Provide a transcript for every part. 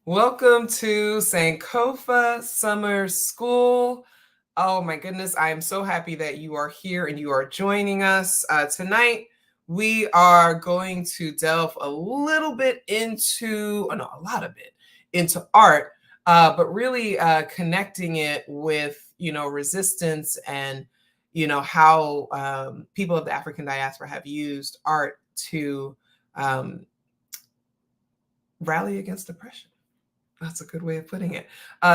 Welcome to Sankofa Summer School. Oh my goodness, I am so happy that you are here and you are joining us. Tonight, we are going to delve a little bit into, oh no, a lot of it, into art, but really connecting it with, resistance and, how people of the African diaspora have used art to rally against oppression. That's a good way of putting it.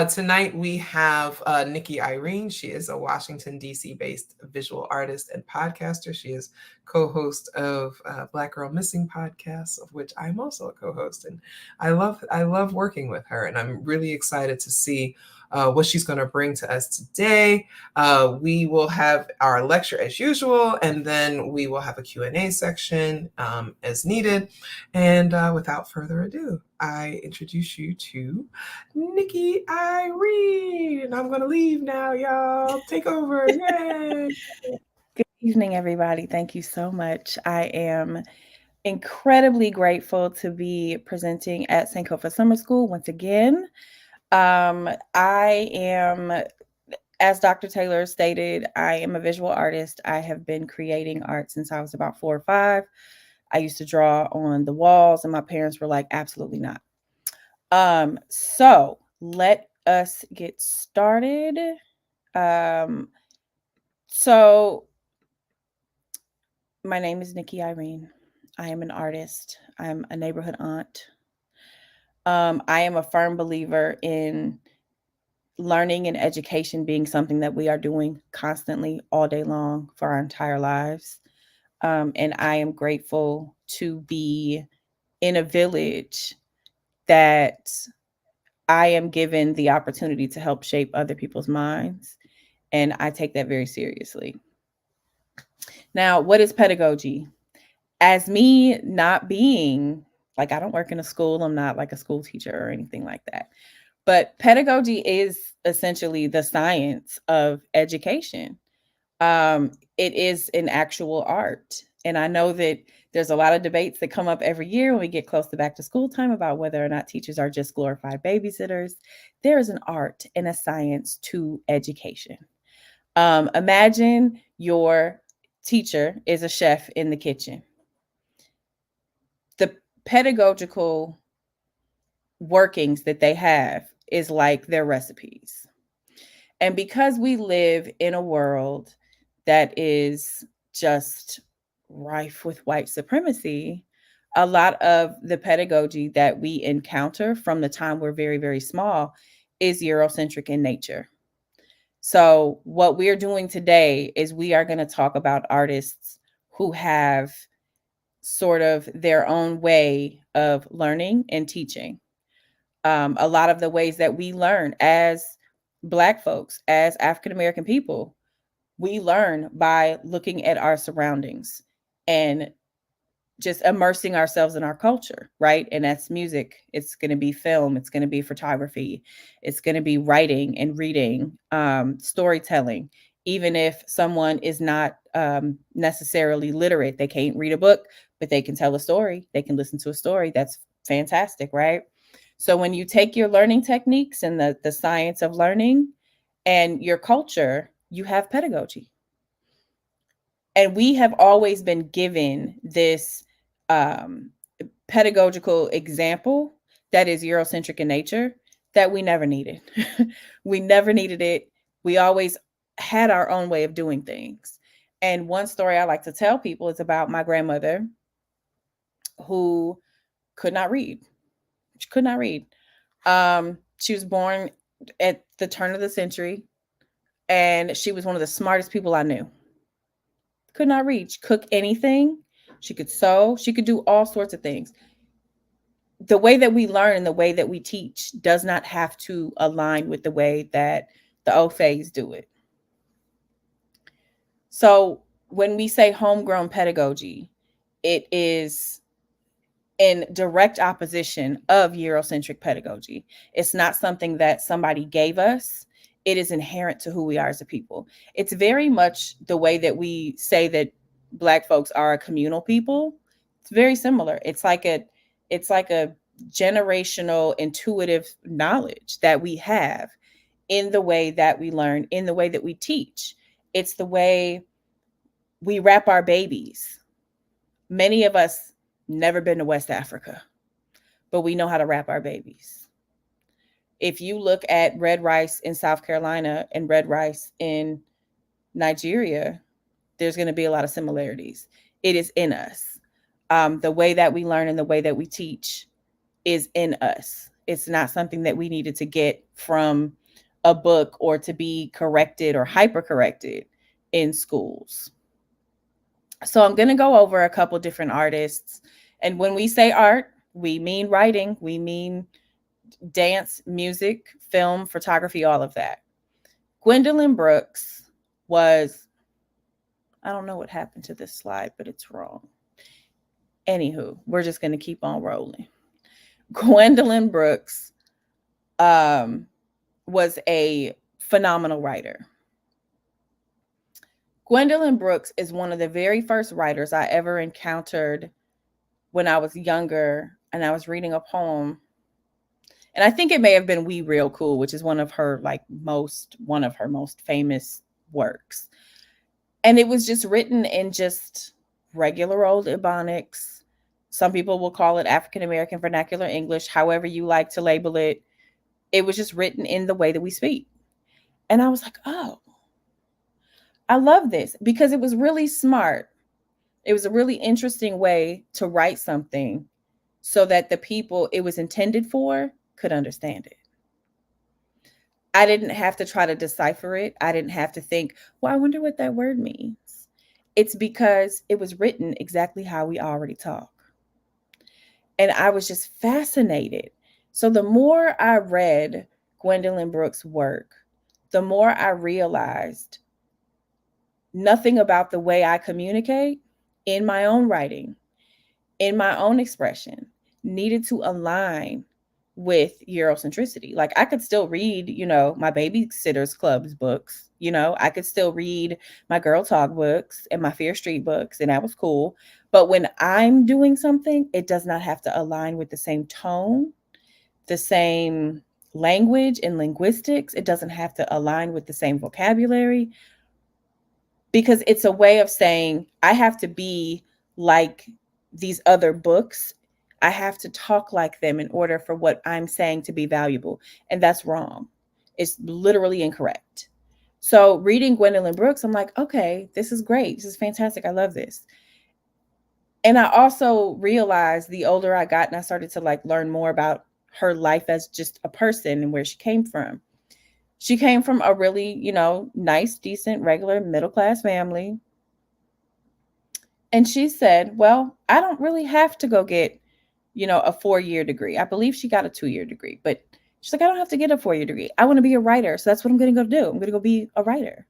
Tonight we have Niki Irene. She is a Washington, D.C. based visual artist and podcaster. She is co-host of Black Girl Missing podcast, of which I'm also a co-host. And I love working with her, and I'm really excited to see what she's going to bring to us today. We will have our lecture as usual, and then we will have a Q&A section as needed. And without further ado, I introduce you to Niki Irene. And I'm going to leave now, y'all. Take over. Yay. Good evening, everybody. Thank you so much. I am incredibly grateful to be presenting at Sankofa Summer School once again. I am, as Dr. Taylor stated, I am a visual artist. I have been creating art since I was about 4 or 5. I used to draw on the walls, and my parents were like, absolutely not. So let us get started. So my name is Niki Irene. I am an artist. I'm a neighborhood aunt. I am a firm believer in learning and education being something that we are doing constantly all day long for our entire lives. And I am grateful to be in a village that I am given the opportunity to help shape other people's minds. And I take that very seriously. Now, what is pedagogy? As me not being like, I don't work in a school, I'm not like a school teacher or anything like that. But pedagogy is essentially the science of education. It is an actual art. And I know that there's a lot of debates that come up every year when we get close to back to school time about whether or not teachers are just glorified babysitters. There is an art and a science to education. Imagine your teacher is a chef in the kitchen. The pedagogical workings that they have is like their recipes. And because we live in a world that is just rife with white supremacy, a lot of the pedagogy that we encounter from the time we're very, very small is Eurocentric in nature. So, what we're doing today is we are going to talk about artists who have sort of their own way of learning and teaching. A lot of the ways that we learn as Black folks, as African American people, we learn by looking at our surroundings and just immersing ourselves in our culture, right? And that's music. It's going to be film. It's going to be photography. It's going to be writing and reading, storytelling. Even if someone is not necessarily literate, they can't read a book, but they can tell a story. They can listen to a story. That's fantastic, right? So when you take your learning techniques and the science of learning and your culture, you have pedagogy. And we have always been given this um, pedagogical example that is Eurocentric in nature that we never needed. We never needed it. We always had our own way of doing things. And one story I like to tell people is about my grandmother who could not read. She could not read. She was born at the turn of the century, and she was one of the smartest people I knew. Could not read. She cook anything. She could sew. She could do all sorts of things. The way that we learn and the way that we teach does not have to align with the way that the OFAs do it. So when we say homegrown pedagogy, it is in direct opposition of Eurocentric pedagogy. It's not something that somebody gave us. It is inherent to who we are as a people. It's very much the way that we say that Black folks are a communal people. It's very similar. It's like a generational intuitive knowledge that we have in the way that we learn, in the way that we teach. It's the way we wrap our babies. Many of us never been to West Africa, but we know how to wrap our babies. If you look at red rice in South Carolina and red rice in Nigeria, there's going to be a lot of similarities. It is in us. The way that we learn and the way that we teach is in us. It's not something that we needed to get from a book or to be corrected or hyper corrected in schools. So I'm going to go over a couple different artists. And when we say art, we mean writing, we mean dance, music, film, photography, all of that. Gwendolyn Brooks was, I don't know what happened to this slide, but it's wrong. Anywho, we're just going to keep on rolling. Gwendolyn Brooks was a phenomenal writer. Gwendolyn Brooks is one of the very first writers I ever encountered when I was younger, and I was reading a poem. And I think it may have been We Real Cool, which is one of her most famous works. And it was just written in just regular old Ebonics. Some people will call it African American vernacular English, however you like to label it. It was just written in the way that we speak. And I was like, oh, I love this, because it was really smart. It was a really interesting way to write something so that the people it was intended for could understand it. I didn't have to try to decipher it. I didn't have to think, well, I wonder what that word means. It's because it was written exactly how we already talk. And I was just fascinated. So the more I read Gwendolyn Brooks' work, the more I realized nothing about the way I communicate in my own writing, in my own expression, needed to align with Eurocentricity. Like, I could still read, my Babysitters Club's books. I could still read my Girl Talk books and my Fear Street books, and that was cool. But when I'm doing something, it does not have to align with the same tone, the same language and linguistics. It doesn't have to align with the same vocabulary, because it's a way of saying I have to be like these other books. I have to talk like them in order for what I'm saying to be valuable. And that's wrong. It's literally incorrect. So reading Gwendolyn Brooks, I'm like, okay, this is great. This is fantastic. I love this. And I also realized the older I got and I started to learn more about her life as just a person and where she came from. She came from a really, nice, decent, regular middle-class family. And she said, well, I don't really have to go get, a 4-year degree. I believe she got a 2-year degree, but she's like, I don't have to get a 4-year degree. I want to be a writer. So that's what I'm going to go do. I'm going to go be a writer.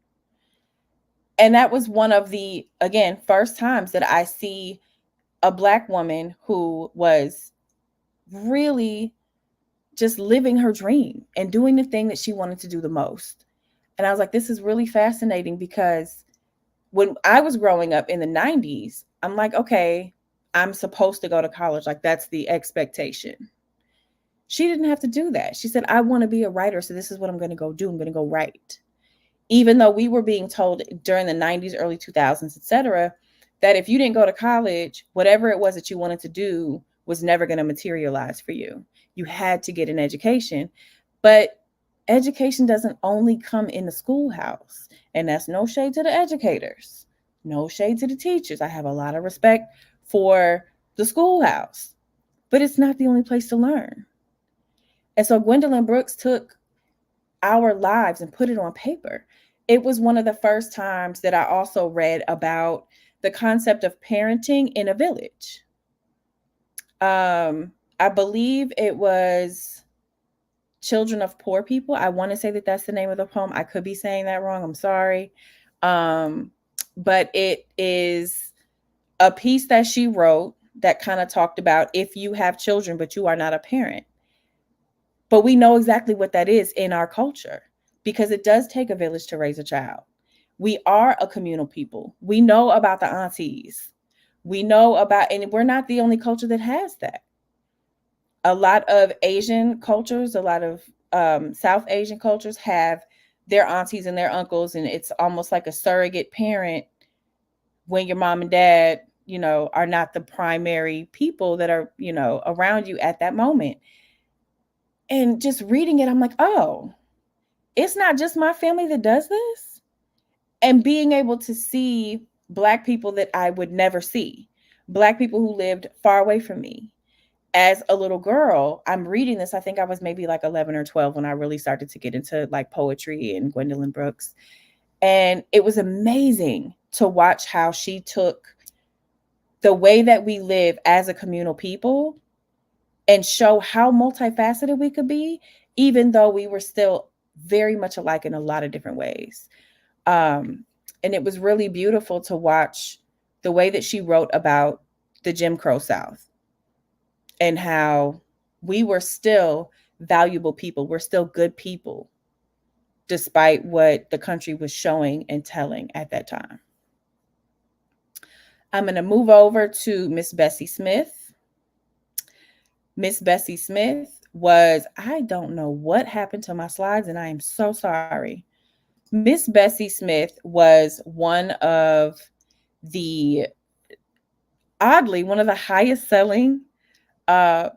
And that was one of the, again, first times that I see a Black woman who was really just living her dream and doing the thing that she wanted to do the most. And I was like, this is really fascinating, because when I was growing up in the 90s, I'm like, okay, I'm supposed to go to college. Like, that's the expectation. She didn't have to do that. She said, I want to be a writer. So this is what I'm going to go do. I'm going to go write. Even though we were being told during the 90s, early 2000s, etc., that if you didn't go to college, whatever it was that you wanted to do was never going to materialize for you. You had to get an education. But education doesn't only come in the schoolhouse. And that's no shade to the educators, no shade to the teachers. I have a lot of respect for the schoolhouse, but it's not the only place to learn. And so Gwendolyn Brooks took our lives and put it on paper. It was one of the first times that I also read about the concept of parenting in a village. I believe it was Children of Poor People. I want to say that that's the name of the poem. I could be saying that wrong. I'm sorry. But it is a piece that she wrote that kind of talked about if you have children, but you are not a parent. But we know exactly what that is in our culture, because it does take a village to raise a child. We are a communal people. We know about the aunties. We know about, and we're not the only culture that has that. A lot of Asian cultures, a lot of South Asian cultures have their aunties and their uncles, and it's almost like a surrogate parent when your mom and dad, are not the primary people that are, around you at that moment. And just reading it, I'm like, oh, it's not just my family that does this. And being able to see Black people that I would never see, Black people who lived far away from me. As a little girl, I'm reading this. I think I was maybe like 11 or 12 when I really started to get into like poetry and Gwendolyn Brooks. And it was amazing to watch how she took the way that we live as a communal people and show how multifaceted we could be, even though we were still very much alike in a lot of different ways. Um, and it was really beautiful to watch the way that she wrote about the Jim Crow South and how we were still valuable people. We're still good people, despite what the country was showing and telling at that time. I'm going to move over to Miss Bessie Smith. Miss Bessie Smith was, I don't know what happened to my slides, and I am so sorry. Miss Bessie Smith was one of the, oddly, one of the highest selling uh,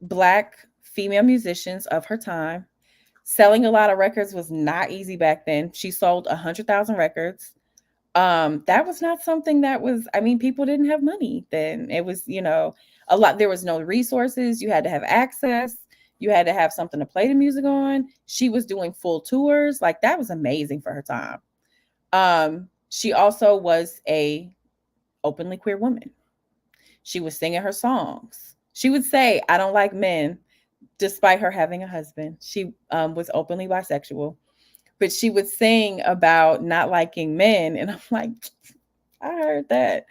Black female musicians of her time. Selling a lot of records was not easy back then. She sold 100,000 records. That was not something that was, I mean, people didn't have money then. It was, a lot, there was no resources. You had to have access. You had to have something to play the music on. She was doing full tours. Like, that was amazing for her time. She also was a openly queer woman. She was singing her songs. She would say, I don't like men, despite her having a husband. She was openly bisexual, but she would sing about not liking men. And I'm like, I heard that.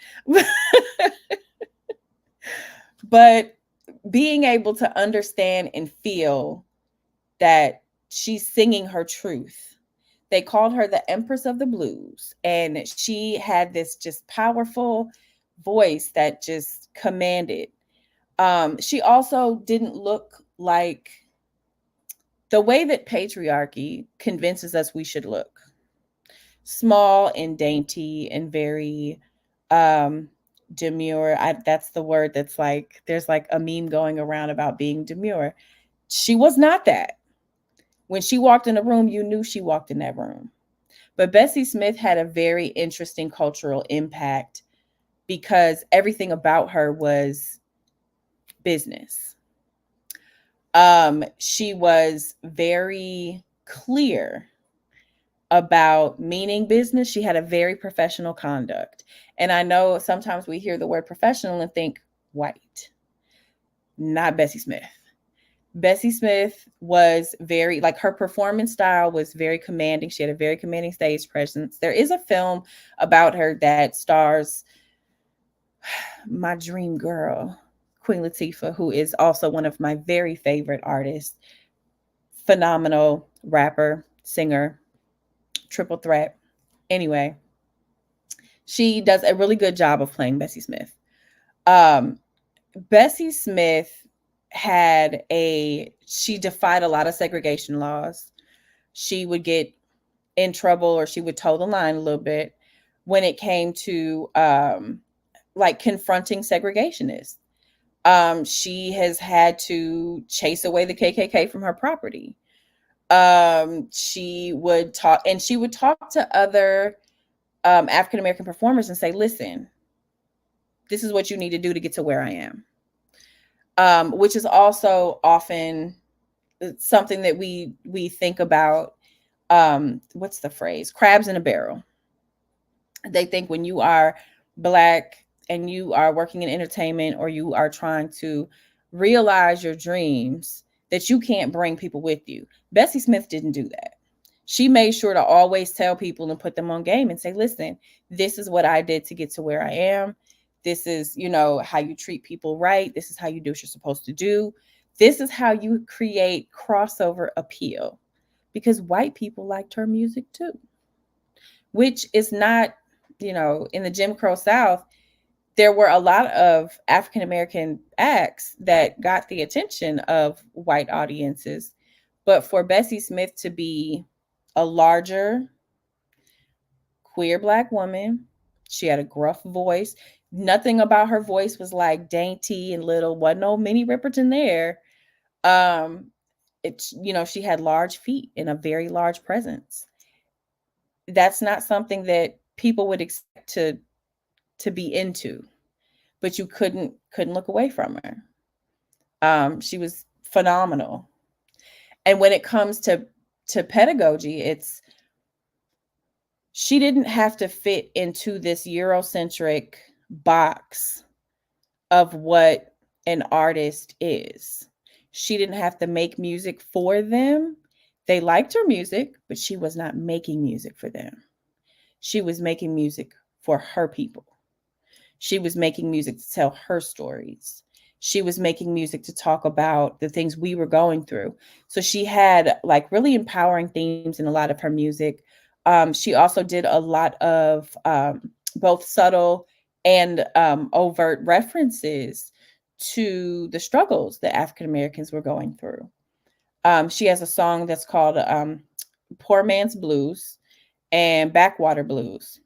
But being able to understand and feel that she's singing her truth. They called her the Empress of the Blues. And she had this just powerful voice that just commanded. She also didn't look like the way that patriarchy convinces us we should look. Small and dainty and very demure. That's the word that's like, there's like a meme going around about being demure. She was not that. When she walked in a room, you knew she walked in that room. But Bessie Smith had a very interesting cultural impact because everything about her was business. She was very clear about meaning business. She had a very professional conduct. And I know sometimes we hear the word professional and think white. Not Bessie Smith. Bessie Smith was very, like, her performance style was very commanding. She had a very commanding stage presence. There is a film about her that stars my dream girl, Queen Latifah, who is also one of my very favorite artists. Phenomenal rapper, singer, triple threat. Anyway, she does a really good job of playing Bessie Smith. Bessie Smith she defied a lot of segregation laws. She would get in trouble, or she would toe the line a little bit when it came to like confronting segregationists. She has had to chase away the KKK from her property. She would talk to other African American performers and say, listen, this is what you need to do to get to where I am. Which is also often something that we think about. What's the phrase? Crabs in a barrel. They think when you are Black and you are working in entertainment, or you are trying to realize your dreams, that you can't bring people with you. Bessie Smith didn't do that. She made sure to always tell people and put them on game and say, listen, this is what I did to get to where I am. This is, how you treat people right. This is how you do what you're supposed to do. This is how you create crossover appeal, because white people liked her music too, which is not, in the Jim Crow South, there were a lot of African American acts that got the attention of white audiences. But for Bessie Smith to be a larger queer Black woman, she had a gruff voice. Nothing about her voice was like dainty and little. Wasn't no Minnie Riperton there. Um, it's, you know, she had large feet and a very large presence. That's not something that people would expect to be into, but you couldn't look away from her. She was phenomenal. And when it comes to pedagogy, it's she didn't have to fit into this Eurocentric box of what an artist is. She didn't have to make music for them. They liked her music, but she was not making music for them. She was making music for her people. She was making music to tell her stories. She was making music to talk about the things we were going through. So she had like really empowering themes in a lot of her music. She also did a lot of both subtle and overt references to the struggles that African Americans were going through. She has a song that's called Poor Man's Blues and Backwater Blues.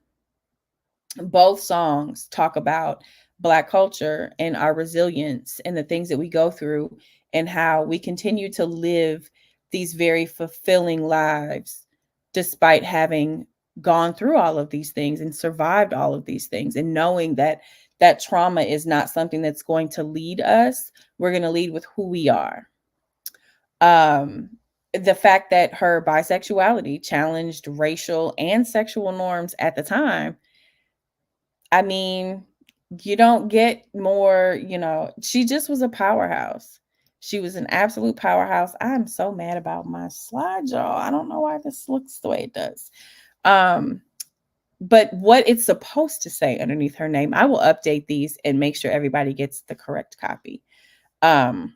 Both songs talk about Black culture and our resilience and the things that we go through and how we continue to live these very fulfilling lives despite having gone through all of these things and survived all of these things, and knowing that that trauma is not something that's going to lead us. We're going to lead with who we are. The fact that her bisexuality challenged racial and sexual norms at the time, I mean, you don't get more, you know, she just was a powerhouse. She was an absolute powerhouse. I'm so mad about my slide, y'all. I don't know why this looks the way it does. But what it's supposed to say underneath her name, I will update these and make sure everybody gets the correct copy. But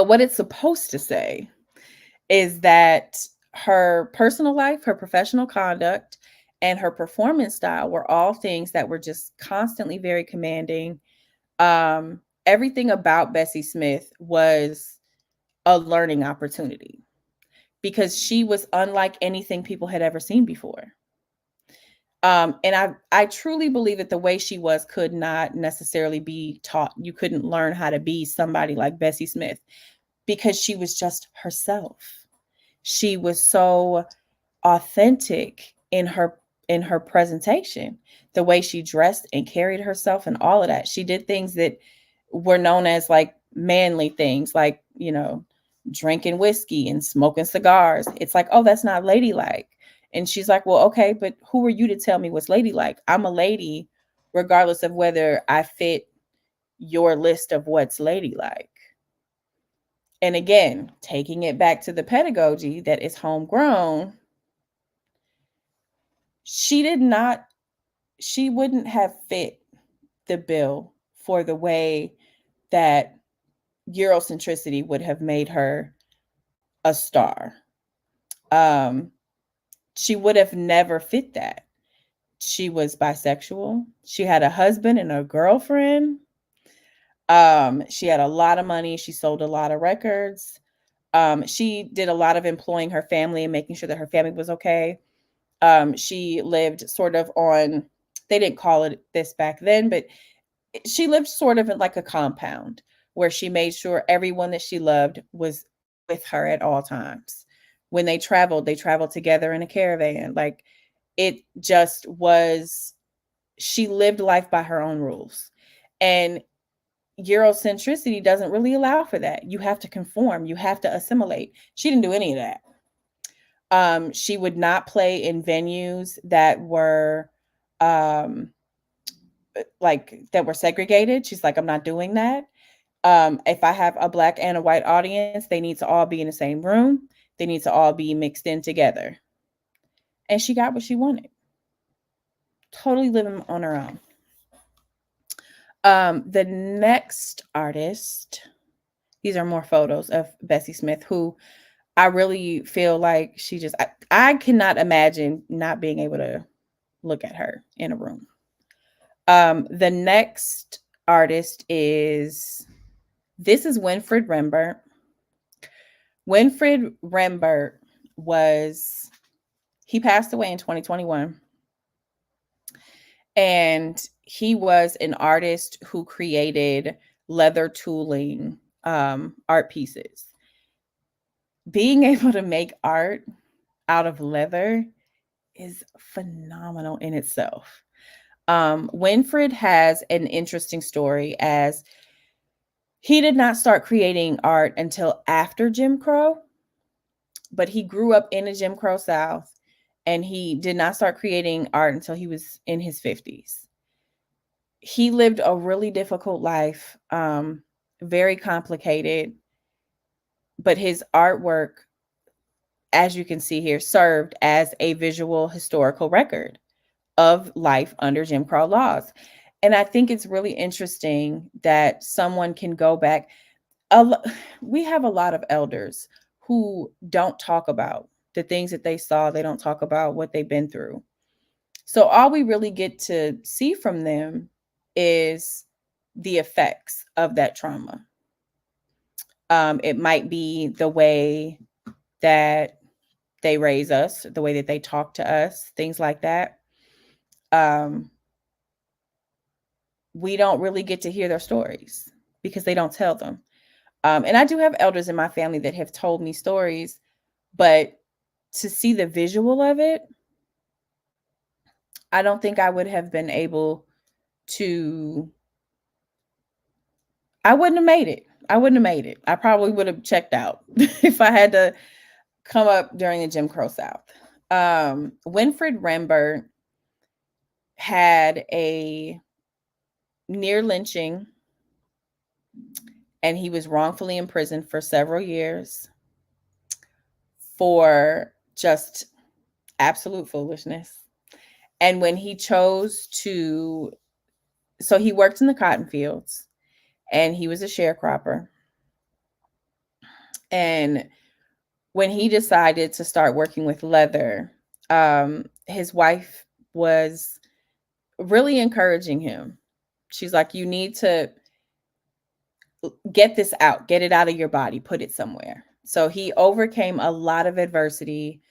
what it's supposed to say is that her personal life, her professional conduct, and her performance style were all things that were just constantly very commanding. Everything about Bessie Smith was a learning opportunity because she was unlike anything people had ever seen before. And I truly believe that the way she was could not necessarily be taught. You couldn't learn how to be somebody like Bessie Smith because she was just herself. She was so authentic in her presentation, the way she dressed and carried herself and all of that. She did things that were known as like manly things, like, you know, drinking whiskey and smoking cigars. It's like, oh, that's not ladylike. And she's like, well, okay, but who are you to tell me what's ladylike? I'm a lady, regardless of whether I fit your list of what's ladylike. And again, taking it back to the pedagogy that is homegrown, she wouldn't have fit the bill for the way that Eurocentricity would have made her a star. She would have never fit that. She was bisexual. She had a husband and a girlfriend. She had a lot of money. She sold a lot of records. She did a lot of employing her family and making sure that her family was okay. She lived sort of on, they didn't call it this back then, but she lived sort of in like a compound where she made sure everyone that she loved was with her at all times. When they traveled together in a caravan. Like, it just was, she lived life by her own rules. And Eurocentricity doesn't really allow for that. You have to conform, you have to assimilate. She didn't do any of that. She would not play in venues that were that were segregated. She's like, I'm not doing that. If I have a Black and a white audience, they need to all be in the same room. They need to all be mixed in together. And she got what she wanted. Totally living on her own. The next artist, these are more photos of Bessie Smith, who I really feel like she just, I cannot imagine not being able to look at her in a room. The next artist is Winfred Rembert. Winfred Rembert he passed away in 2021. And he was an artist who created leather tooling art pieces. Being able to make art out of leather is phenomenal in itself. Winfred has an interesting story, as he did not start creating art until after Jim Crow, but he grew up in a Jim Crow South, and he did not start creating art until he was in his 50s. He lived a really difficult life, very complicated, but his artwork, as you can see here, served as a visual historical record of life under Jim Crow laws. And I think it's really interesting that someone can go back. We have a lot of elders who don't talk about the things that they saw. They don't talk about what they've been through. So all we really get to see from them is the effects of that trauma. It might be the way that they raise us, the way that they talk to us, things like that. We don't really get to hear their stories because they don't tell them. And I do have elders in my family that have told me stories, but to see the visual of it, I don't think I would have been able to. I wouldn't have made it. I probably would have checked out if I had to come up during the Jim Crow South. Winfred Rembert had a near lynching, and he was wrongfully imprisoned for several years for just absolute foolishness. And when he chose to, so he worked in the cotton fields, and he was a sharecropper. And when he decided to start working with leather, his wife was really encouraging him. She's like, you need to get this out, get it out of your body, put it somewhere. So he overcame a lot of adversity.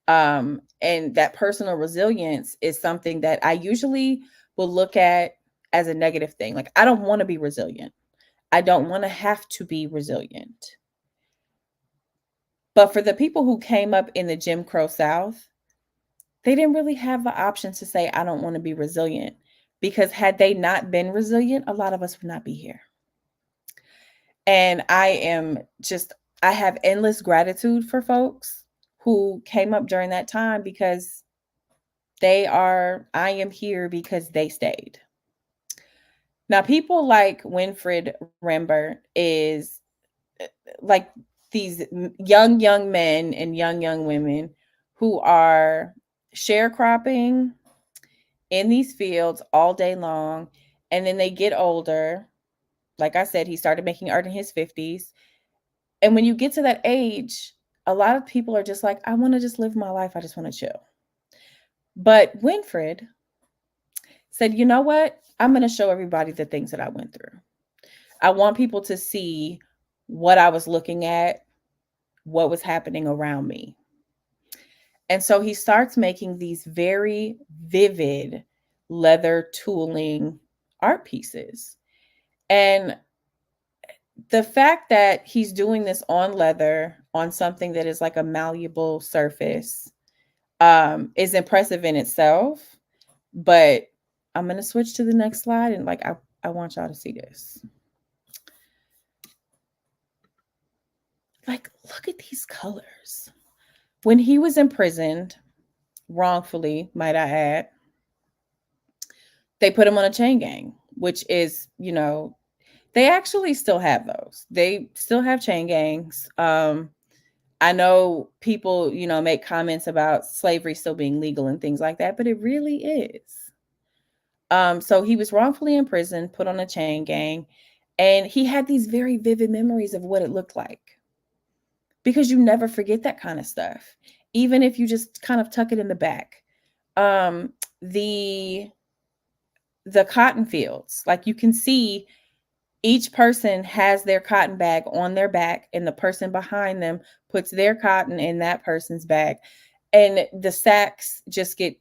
And that personal resilience is something that I usually will look at as a negative thing. Like, I don't want to be resilient. I don't want to have to be resilient. But for the people who came up in the Jim Crow South, they didn't really have the option to say, I don't want to be resilient. Because had they not been resilient, a lot of us would not be here. And I have endless gratitude for folks who came up during that time, because I am here because they stayed. Now, people like Winfred Rembert is like these young men and young women who are sharecropping in these fields all day long. And then they get older. Like I said, he started making art in his 50s. And when you get to that age, a lot of people are just like, I want to just live my life. I just want to chill. But Winfred said, you know what? I'm going to show everybody the things that I went through. I want people to see what I was looking at, what was happening around me. And so he starts making these very vivid leather tooling art pieces. And the fact that he's doing this on leather, on something that is like a malleable surface, is impressive in itself. But I'm going to switch to the next slide, and I want y'all to see this. Like, look at these colors. When he was imprisoned, wrongfully, might I add, they put him on a chain gang, which is, they actually still have those. They still have chain gangs. I know people, make comments about slavery still being legal and things like that, but it really is. So he was wrongfully imprisoned, put on a chain gang, and he had these very vivid memories of what it looked like. Because you never forget that kind of stuff, even if you just kind of tuck it in the back. The the cotton fields. Like you can see each person has their cotton bag on their back, and the person behind them puts their cotton in that person's bag. And the sacks just get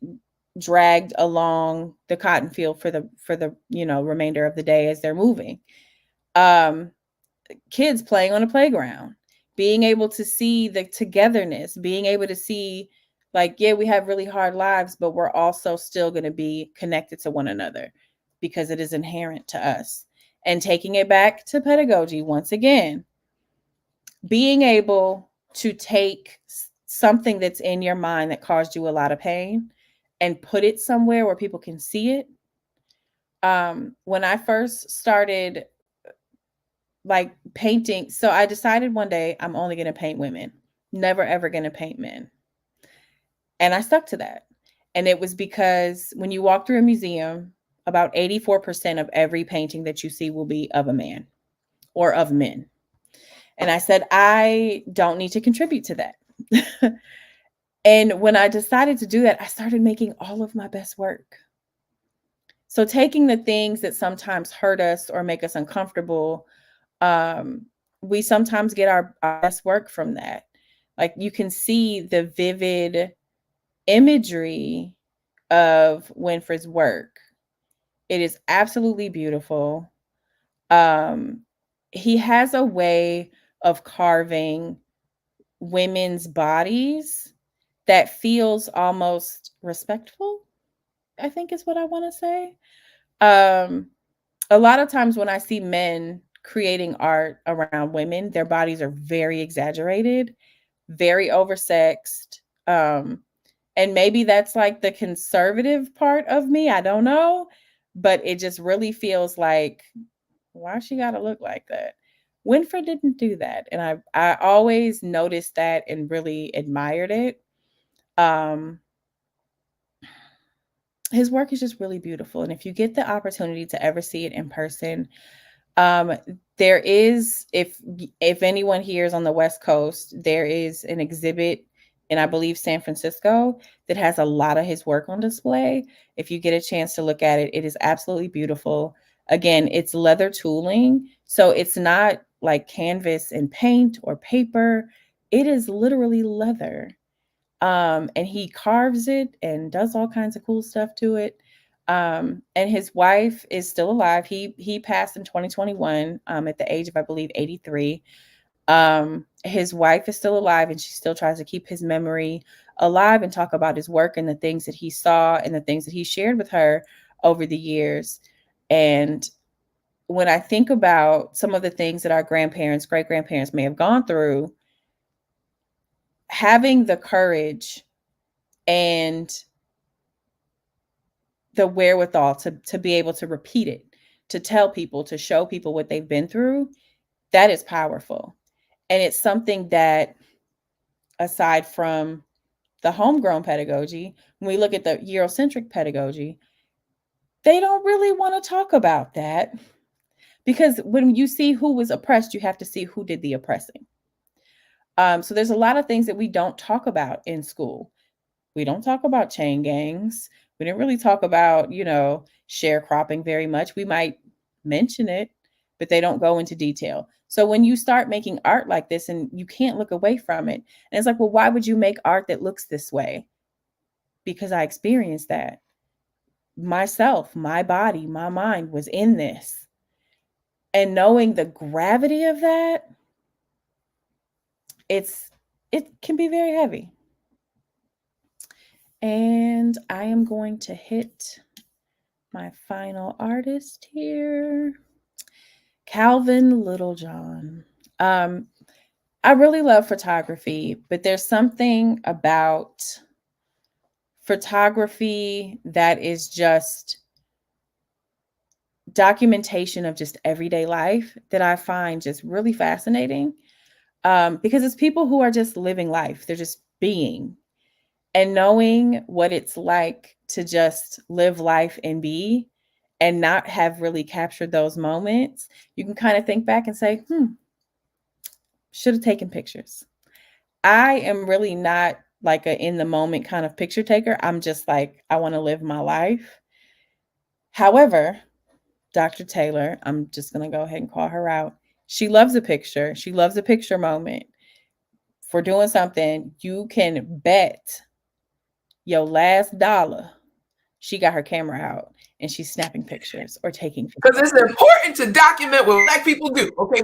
dragged along the cotton field for the remainder of the day as they're moving. Um, Kids playing on a playground, being able to see the togetherness, being able to see, like, yeah, we have really hard lives, but we're also still going to be connected to one another because it is inherent to us. And taking it back to pedagogy once again, being able to take something that's in your mind that caused you a lot of pain and put it somewhere where people can see it. When I first started like painting, so I decided one day I'm only going to paint women, never ever going to paint men. And I stuck to that. And it was because when you walk through a museum, about 84% of every painting that you see will be of a man or of men. And I said, I don't need to contribute to that. And when I decided to do that, I started making all of my best work. So taking the things that sometimes hurt us or make us uncomfortable, we sometimes get our best work from that. Like you can see the vivid imagery of Winfred's work. It is absolutely beautiful. He has a way of carving women's bodies that feels almost respectful, I think is what I want to say. A lot of times when I see men creating art around women, their bodies are very exaggerated, very oversexed. And maybe that's like the conservative part of me. I don't know. But it just really feels like, why she got to look like that? Winfred didn't do that. And I always noticed that and really admired it. His work is just really beautiful. And if you get the opportunity to ever see it in person, there is, if anyone here is on the West Coast, there is an exhibit in, I believe, San Francisco that has a lot of his work on display. If you get a chance to look at it, it is absolutely beautiful. Again, it's leather tooling, so it's not like canvas and paint or paper. It is literally leather. And he carves it and does all kinds of cool stuff to it. And his wife is still alive. He passed in 2021 at the age of, I believe, 83. His wife is still alive, and she still tries to keep his memory alive and talk about his work and the things that he saw and the things that he shared with her over the years. And when I think about some of the things that our grandparents, great grandparents may have gone through, having the courage and the wherewithal to be able to repeat it, to tell people, to show people what they've been through, that is powerful. And it's something that, aside from the homegrown pedagogy, when we look at the Eurocentric pedagogy, they don't really want to talk about that, because when you see who was oppressed, you have to see who did the oppressing. So there's a lot of things that we don't talk about in school. We don't talk about chain gangs. We didn't really talk about, sharecropping very much. We might mention it, but they don't go into detail. So when you start making art like this and you can't look away from it, and it's like, well, why would you make art that looks this way? Because I experienced that myself, my body, my mind was in this. And knowing the gravity of that, it can be very heavy. And I am going to hit my final artist here, Calvin Littlejohn. I really love photography, but there's something about photography that is just documentation of just everyday life that I find just really fascinating, because it's people who are just living life. They're just being. And knowing what it's like to just live life and be and not have really captured those moments, you can kind of think back and say, should have taken pictures. I am really not like a in the moment kind of picture taker. I'm just like, I want to live my life. However, Dr. Taylor, I'm just going to go ahead and call her out. She loves a picture. She loves a picture moment. For doing something, you can bet your last dollar she got her camera out and she's snapping pictures or taking Because pictures. it's important to document what Black people do. Okay.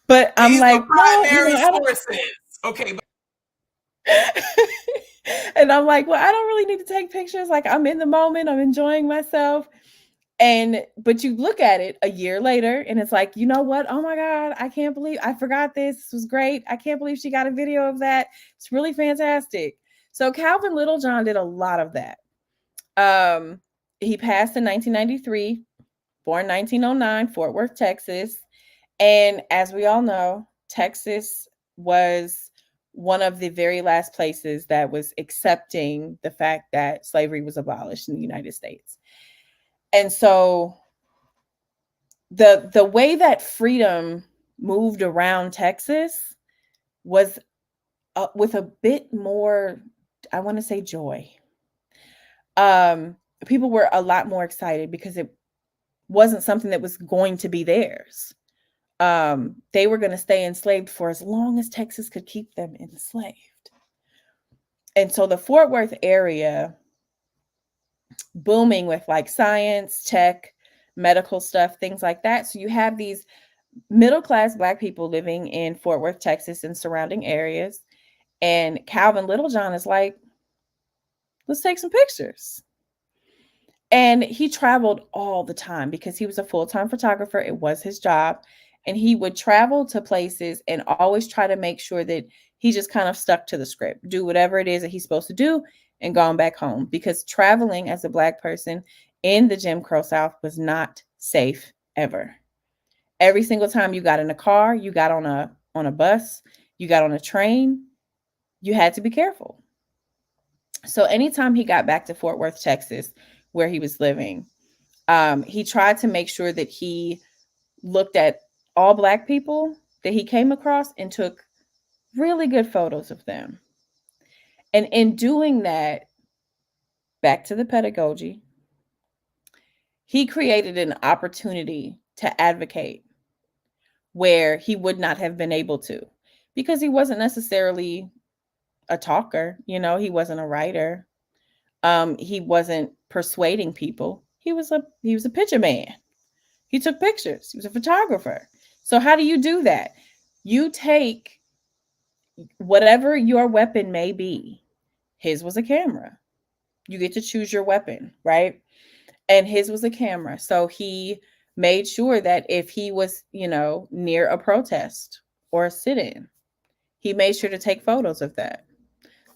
But I'm These like, are no, primary I don't. sources. Okay. And I'm like, well, I don't really need to take pictures. Like, I'm in the moment, I'm enjoying myself. But you look at it a year later and it's like, you know what? Oh my God, I can't believe I forgot this. This was great. I can't believe she got a video of that. It's really fantastic. So Calvin Littlejohn did a lot of that. He passed in 1993, born 1909, Fort Worth, Texas. And as we all know, Texas was one of the very last places that was accepting the fact that slavery was abolished in the United States. And so the way that freedom moved around Texas was with a bit more, I want to say, joy. People were a lot more excited because it wasn't something that was going to be theirs. They were going to stay enslaved for as long as Texas could keep them enslaved. And so the Fort Worth area booming with like science, tech, medical stuff, things like that. So you have these middle-class Black people living in Fort Worth, Texas and surrounding areas. And Calvin Littlejohn is like, let's take some pictures. And he traveled all the time because he was a full-time photographer. It was his job. And he would travel to places and always try to make sure that he just kind of stuck to the script, do whatever it is that he's supposed to do and gone back home. Because traveling as a Black person in the Jim Crow South was not safe ever. Every single time you got in a car, you got on a bus, you got on a train, you had to be careful. So anytime he got back to Fort Worth, Texas, where he was living, he tried to make sure that he looked at all Black people that he came across and took really good photos of them. And in doing that, back to the pedagogy, he created an opportunity to advocate where he would not have been able to because he wasn't necessarily a talker, he wasn't a writer. He wasn't persuading people. He was a picture man. He took pictures. He was a photographer. So how do you do that? You take whatever your weapon may be. His was a camera. You get to choose your weapon, right? And his was a camera. So he made sure that if he was, near a protest or a sit-in, he made sure to take photos of that.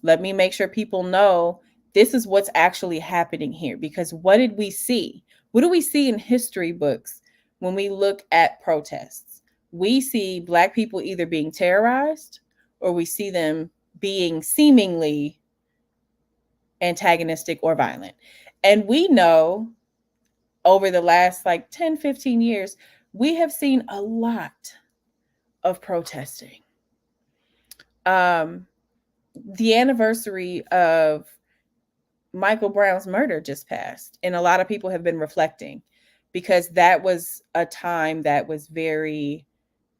Let me make sure people know this is what's actually happening here. Because what did we see? What do we see in history books when we look at protests? We see Black people either being terrorized or we see them being seemingly antagonistic or violent. And we know over the last 10, 15 years, we have seen a lot of protesting. The anniversary of Michael Brown's murder just passed, and a lot of people have been reflecting because that was a time that was very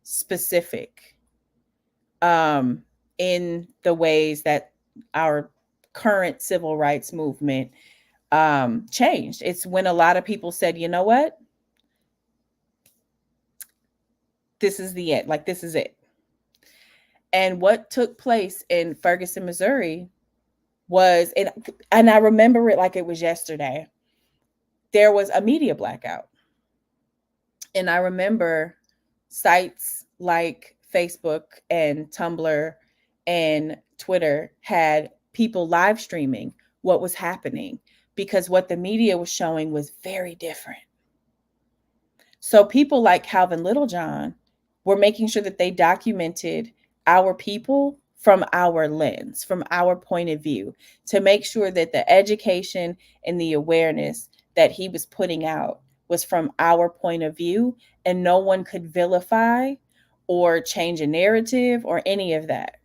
specific in the ways that our current civil rights movement changed. It's when a lot of people said, you know what? This is the end. This is it. And what took place in Ferguson, Missouri was, and I remember it like it was yesterday, there was a media blackout. And I remember sites like Facebook and Tumblr and Twitter had people live streaming what was happening because what the media was showing was very different. So people like Calvin Littlejohn were making sure that they documented our people from our lens, from our point of view, to make sure that the education and the awareness that he was putting out was from our point of view, and no one could vilify or change a narrative or any of that.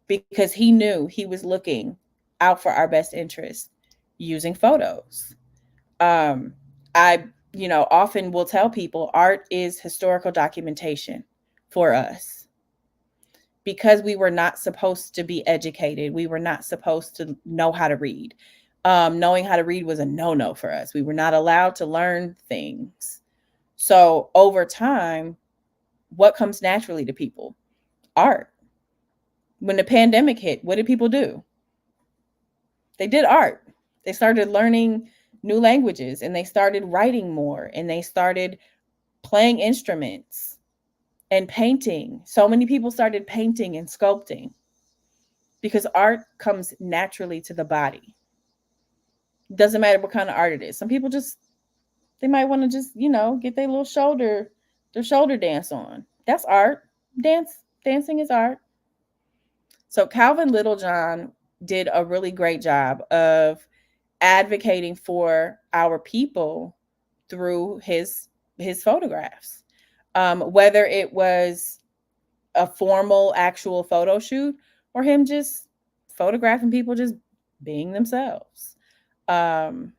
because he knew he was looking out for our best interest using photos. Um, I, often will tell people art is historical documentation for us because we were not supposed to be educated. We were not supposed to know how to read. Knowing how to read was a no-no for us. We were not allowed to learn things. So over time, what comes naturally to people? Art. When the pandemic hit, what did people do? They did art. They started learning new languages and they started writing more and they started playing instruments and painting. So many people started painting and sculpting because art comes naturally to the body. Doesn't matter what kind of art it is. Some people just, they might want to just, get their shoulder dance on. That's art. Dancing is art. So Calvin Littlejohn did a really great job of advocating for our people through his photographs. Whether it was a formal actual photo shoot or him just photographing people just being themselves. And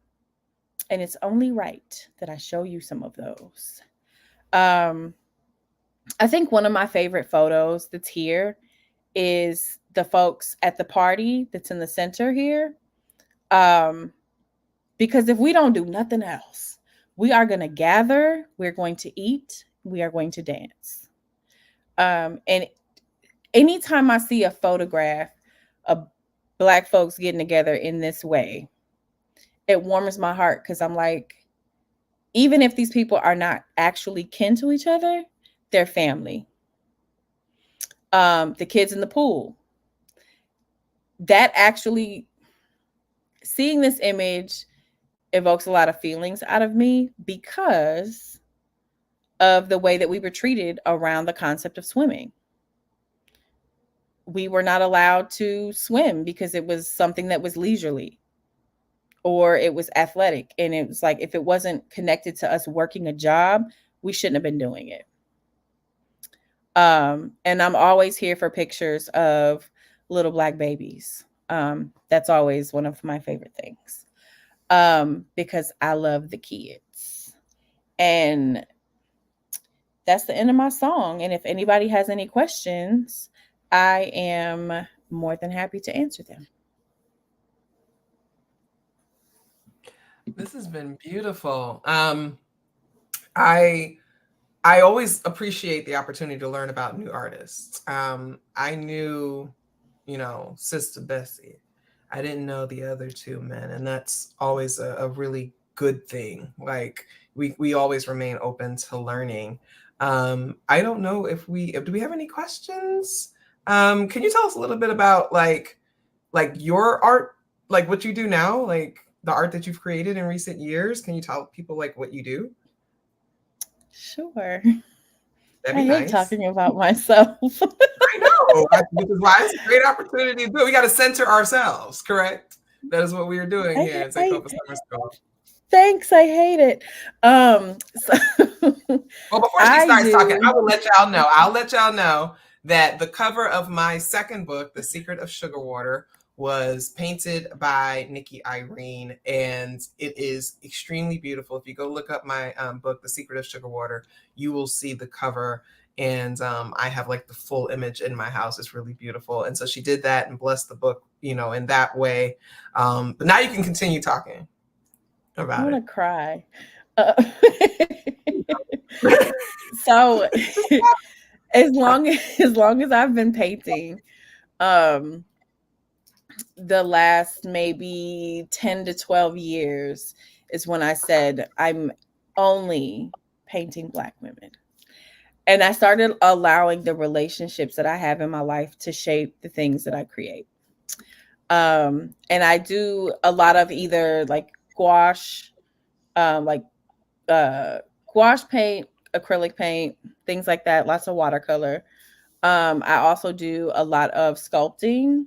it's only right that I show you some of those. I think one of my favorite photos that's here is the folks at the party that's in the center here. Because if we don't do nothing else, we are going to gather, we're going to eat, we are going to dance. And anytime I see a photograph of Black folks getting together in this way, it warms my heart because I'm like, even if these people are not actually kin to each other, they're family. The kids in the pool, that actually, seeing this image evokes a lot of feelings out of me because of the way that we were treated around the concept of swimming. We were not allowed to swim because it was something that was leisurely or it was athletic. And it was like, if it wasn't connected to us working a job, we shouldn't have been doing it. And I'm always here for pictures of little Black babies. That's always one of my favorite things. Because I love the kids. And that's the end of my song. And if anybody has any questions, I am more than happy to answer them. This has been beautiful. I I always appreciate the opportunity to learn about new artists. I knew, Sister Bessie. I didn't know the other two men, and that's always a really good thing. Like we always remain open to learning. I don't know if do we have any questions? Can you tell us a little bit about like your art, like what you do now, like the art that you've created in recent years? Can you tell people like what you do? Sure. That'd I be hate nice. talking about myself. I know. Which is why it's a great opportunity to do. We got to center ourselves, correct? That is what we are doing here at I Sankofa Summer School. thanks. I hate it. So Well, before she I starts talking, I do. will let y'all know. I'll let y'all know that the cover of my second book, The Secret of Sugar Water, was painted by Niki Irene, and it is extremely beautiful. If you go look up my book, The Secret of Sugar Water, you will see the cover. And I have like the full image in my house. It's really beautiful. And so she did that and blessed the book, in that way. But now you can continue talking I about want it. to cry. Uh, so as long as I've been painting, um, the last maybe 10 to 12 years is when I said I'm only painting Black women. And I started allowing the relationships that I have in my life to shape the things that I create. And I do a lot of either like gouache, like gouache paint, acrylic paint, things like that, lots of watercolor. I also do a lot of sculpting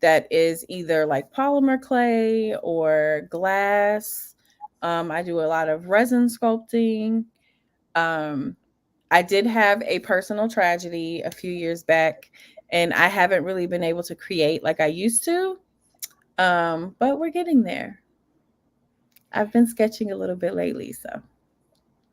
that is either like polymer clay or glass. I do a lot of resin sculpting. Um, I did have a personal tragedy a few years back, and I haven't really been able to create like I used to. But we're getting there. I've been sketching a little bit lately, so.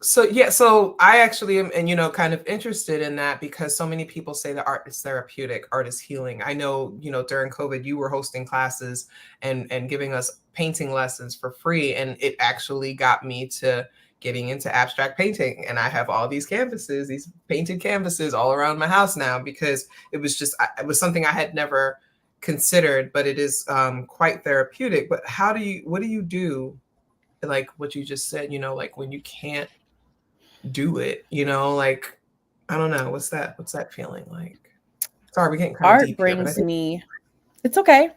So yeah, so I actually am, and kind of interested in that because so many people say that art is therapeutic, art is healing. I know, during COVID, you were hosting classes and giving us painting lessons for free, and it actually got me to getting into abstract painting. And I have all these canvases, these painted canvases all around my house now because it was something I had never considered, but it is quite therapeutic. But what do you do? Like what you just said, like when you can't do it, like I don't know, what's that feeling like? Sorry, we're getting kind of Art deep here, but I brings think me, it's okay.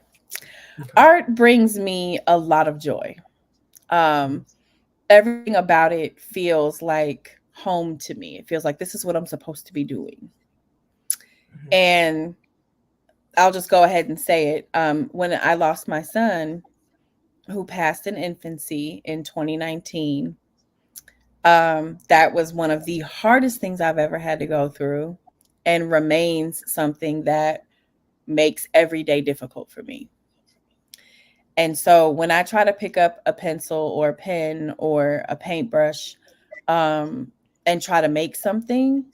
okay. Art brings me a lot of joy. Everything about it feels like home to me. It feels like this is what I'm supposed to be doing. Mhm. And I'll just go ahead and say it. When I lost my son, who passed in infancy in 2019, that was one of the hardest things I've ever had to go through, and remains something that makes every day difficult for me. And so when I try to pick up a pencil or a pen or a paintbrush, um, and try to make something,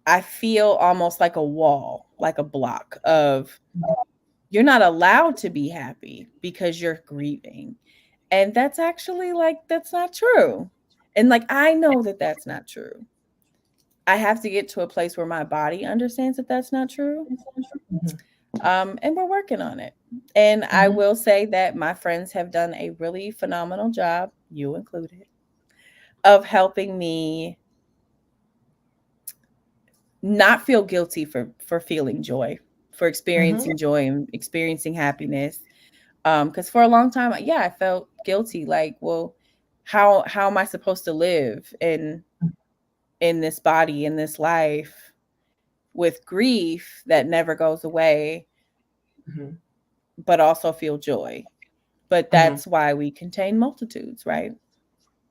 I feel almost like a wall, like a block of, you're not allowed to be happy because you're grieving. And that's actually like, that's not true. And like, I know that that's not true. I have to get to a place where my body understands that that's not true. Mhm. And we're working on it. And I Mhm. will say that my friends have done a really phenomenal job, you included, of helping me not feel guilty for feeling joy, for Mhm. experiencing joy and experiencing happiness. Because for a long time, yeah, I felt guilty. Like, well, how am I supposed to live in this body, in this life, with grief that never goes away, Mhm. but also feel joy? But Mhm. that's why we contain multitudes, right?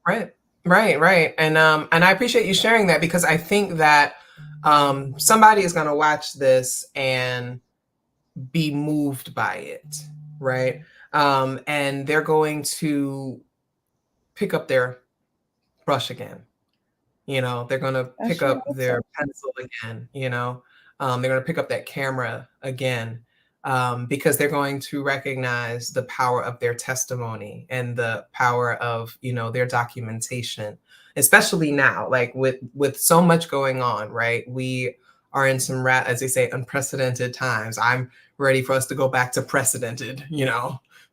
Right. Right. And I appreciate you sharing that because I think that somebody is going to watch this and be moved by it, right? And they're going to pick up their brush again. They're going to I pick sure up hope their so. pencil again. They're going to pick up that camera again, because they're going to recognize the power of their testimony and the power of their documentation, especially now, like with so much going on, right? We are in some as they say, unprecedented times. I'm ready for us to go back to precedented.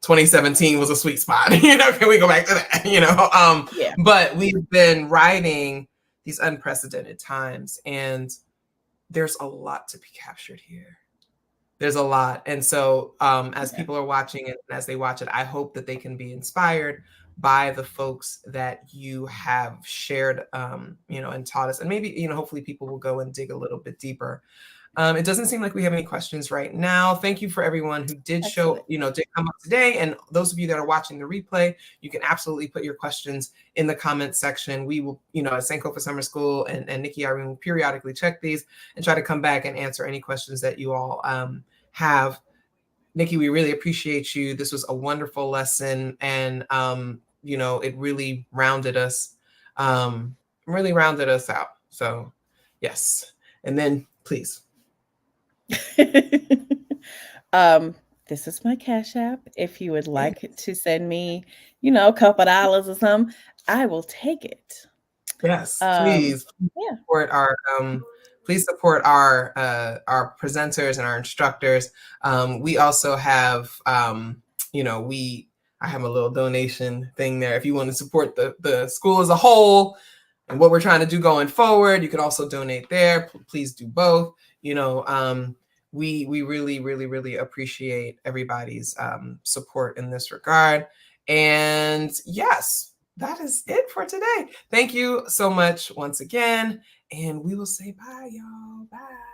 2017 was a sweet spot. Can we go back to that? Yeah. But we've been riding these unprecedented times, and there's a lot to be captured here. There's a lot. And so as Yeah. people are watching it, as they watch it, I hope that they can be inspired by the folks that you have shared, and taught us. And maybe, hopefully people will go and dig a little bit deeper. It doesn't seem like we have any questions right now. Thank you for everyone who did Excellent. did come up today. And those of you that are watching the replay, you can absolutely put your questions in the comments section. We will, at Sankofa Summer School and Niki Irene will periodically check these and try to come back and answer any questions that you all have. Niki, we really appreciate you. This was a wonderful lesson. And, it really rounded us out. So yes. And then please. um, this is my Cash App. If you would like to send me, a couple dollars or something, I will take it. Yes, Um, please yeah, support our please support our presenters and our instructors. We also have I have a little donation thing there. If you want to support the school as a whole and what we're trying to do going forward, you can also donate there. Please do both. We really, really, really appreciate everybody's support in this regard. And yes, that is it for today. Thank you so much once again. And we will say bye, y'all. Bye.